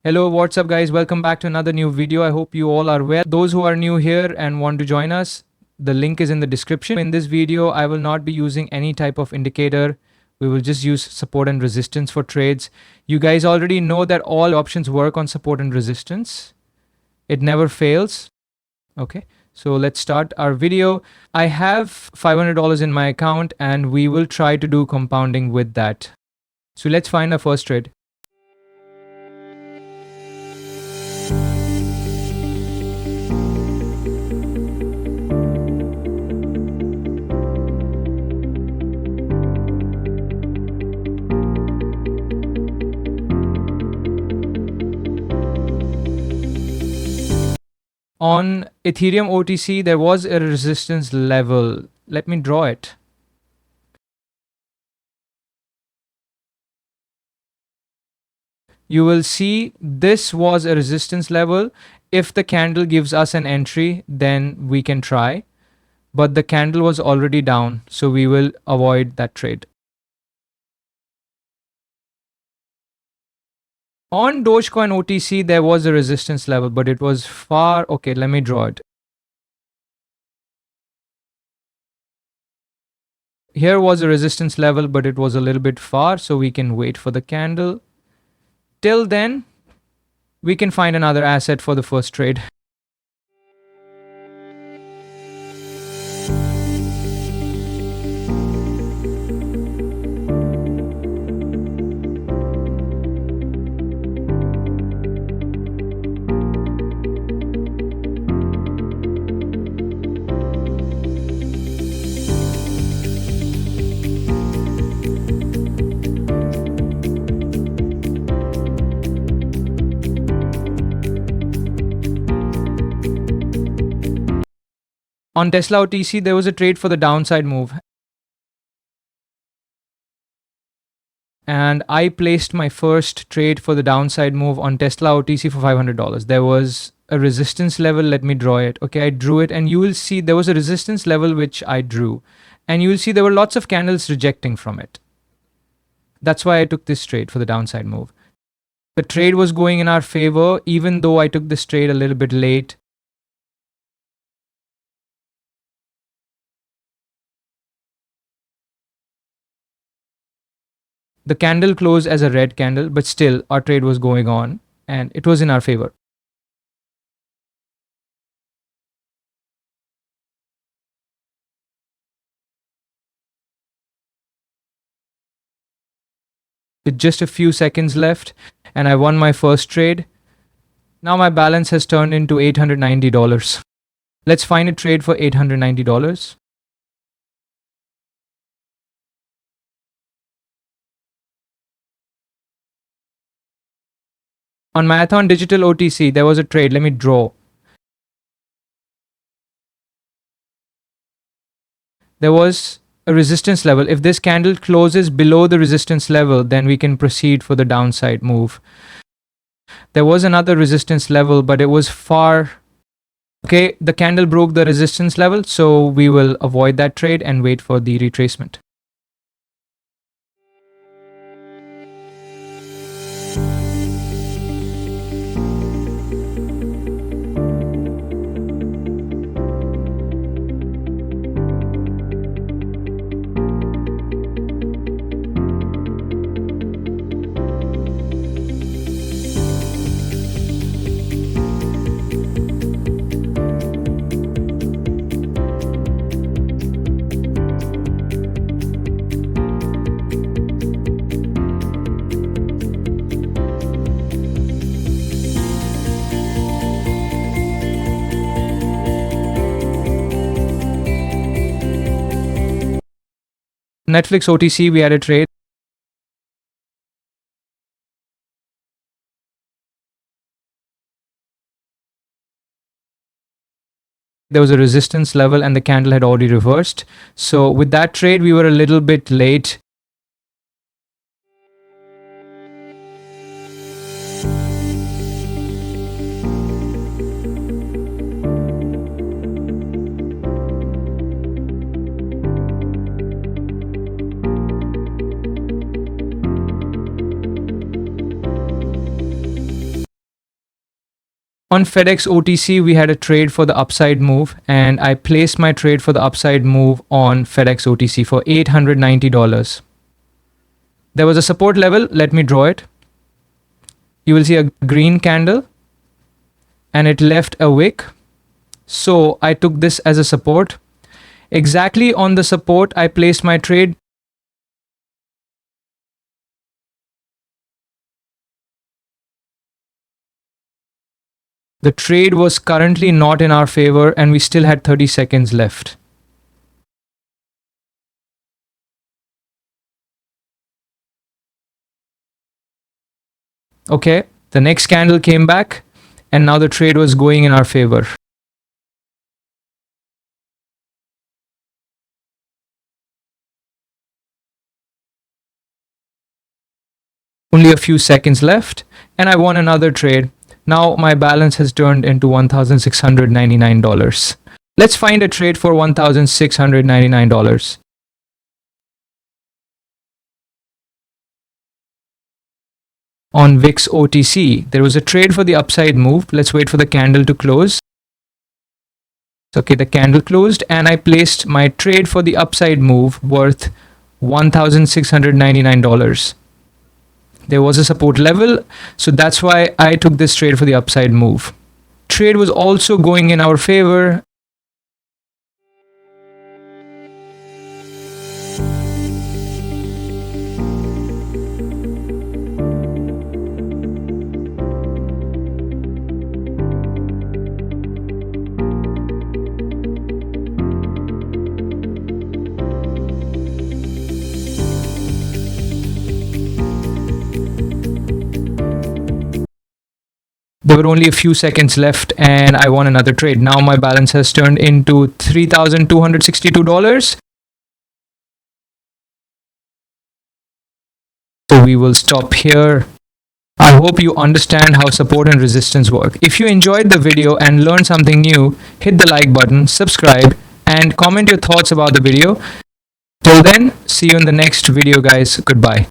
Hello, what's up guys? Welcome back to another new video. I hope you all are well. Those who are new here and want to join us, the link is in the description. In this video, I will not be using any type of indicator. We will just use support and resistance for trades. You guys already know that all options work on support and resistance. It never fails. Okay, so let's start our video. I have $500 in my account and we will try to do compounding with that. So let's find our first trade. On Ethereum OTC, there was a resistance level. Let me draw it. You will see this was a resistance level. If the candle gives us an entry, then we can try. But the candle was already down, so we will avoid that trade. On Dogecoin OTC, there was a resistance level, but it was far. Okay, let me draw it. Here was a resistance level, but it was a little bit far, so we can wait for the candle. Till then, we can find another asset for the first trade. On Tesla OTC, there was a trade for the downside move. And I placed my first trade for the downside move on Tesla OTC for $500. There was a resistance level. Let me draw it. Okay, I drew it and you will see there was a resistance level which I drew. And you will see there were lots of candles rejecting from it. That's why I took this trade for the downside move. The trade was going in our favor, even though I took this trade a little bit late. The candle closed as a red candle, but still our trade was going on and it was in our favor. With just a few seconds left and I won my first trade. Now my balance has turned into $890. Let's find a trade for $890. On Marathon Digital OTC, there was a trade. Let me draw. There was a resistance level. If this candle closes below the resistance level, then we can proceed for the downside move. There was another resistance level, but it was far. Okay, the candle broke the resistance level, so we will avoid that trade and wait for the retracement. Netflix OTC, we had a trade. There was a resistance level and the candle had already reversed. So with that trade, we were a little bit late. On FedEx OTC, we had a trade for the upside move, and I placed my trade for the upside move on FedEx OTC for $890. There was a support level. Let me draw it. You will see a green candle and it left a wick. So I took this as a support. Exactly on the support, I placed my trade. The trade was currently not in our favor and we still had 30 seconds left. Okay, the next candle came back and now the trade was going in our favor. Only a few seconds left and I won another trade. Now my balance has turned into $1,699. Let's find a trade for $1,699. On VIX OTC, there was a trade for the upside move. Let's wait for the candle to close. Okay, the candle closed and I placed my trade for the upside move worth $1,699. There was a support level, so that's why I took this trade for the upside move. Trade was also going in our favor. There were only a few seconds left and I won another trade. Now my balance has turned into $3,262. So we will stop here. I hope you understand how support and resistance work. If you enjoyed the video and learned something new, hit the like button, subscribe, and comment your thoughts about the video. Till then, see you in the next video, guys. Goodbye.